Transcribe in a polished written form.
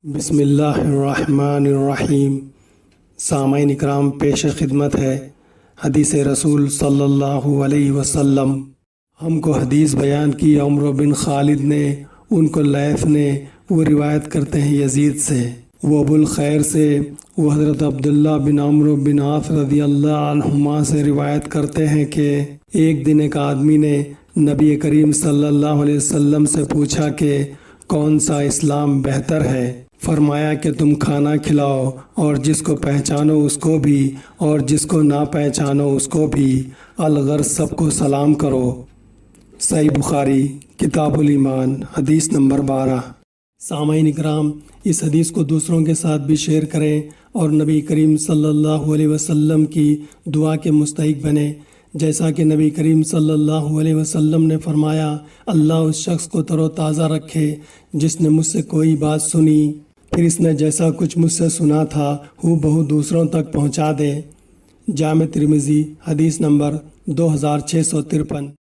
بسم اللہ الرحمن الرحیم۔ سامعین اکرام، پیش خدمت ہے حدیث رسول صلی اللہ علیہ وسلم۔ ہم کو حدیث بیان کی عمرو بن خالد نے، ان کو لیث نے، وہ روایت کرتے ہیں یزید سے، وہ ابو الخیر سے، وہ حضرت عبداللہ بن عمرو بن عاص رضی اللہ عنہما سے روایت کرتے ہیں کہ ایک دن ایک آدمی نے نبی کریم صلی اللہ علیہ وسلم سے پوچھا کہ کون سا اسلام بہتر ہے؟ فرمایا کہ تم کھانا کھلاؤ اور جس کو پہچانو اس کو بھی اور جس کو نہ پہچانو اس کو بھی، الغرض سب کو سلام کرو۔ صحیح بخاری کتاب الایمان حدیث نمبر 12۔ سامعین اکرام، اس حدیث کو دوسروں کے ساتھ بھی شیئر کریں اور نبی کریم صلی اللہ علیہ وسلم کی دعا کے مستحق بنیں، جیسا کہ نبی کریم صلی اللہ علیہ وسلم نے فرمایا، اللہ اس شخص کو تر و تازہ رکھے جس نے مجھ سے کوئی بات سنی، پھر اس نے جیسا کچھ مجھ سے سنا تھا ہو بہو دوسروں تک پہنچا دے۔ جامع ترمذی حدیث نمبر 2653۔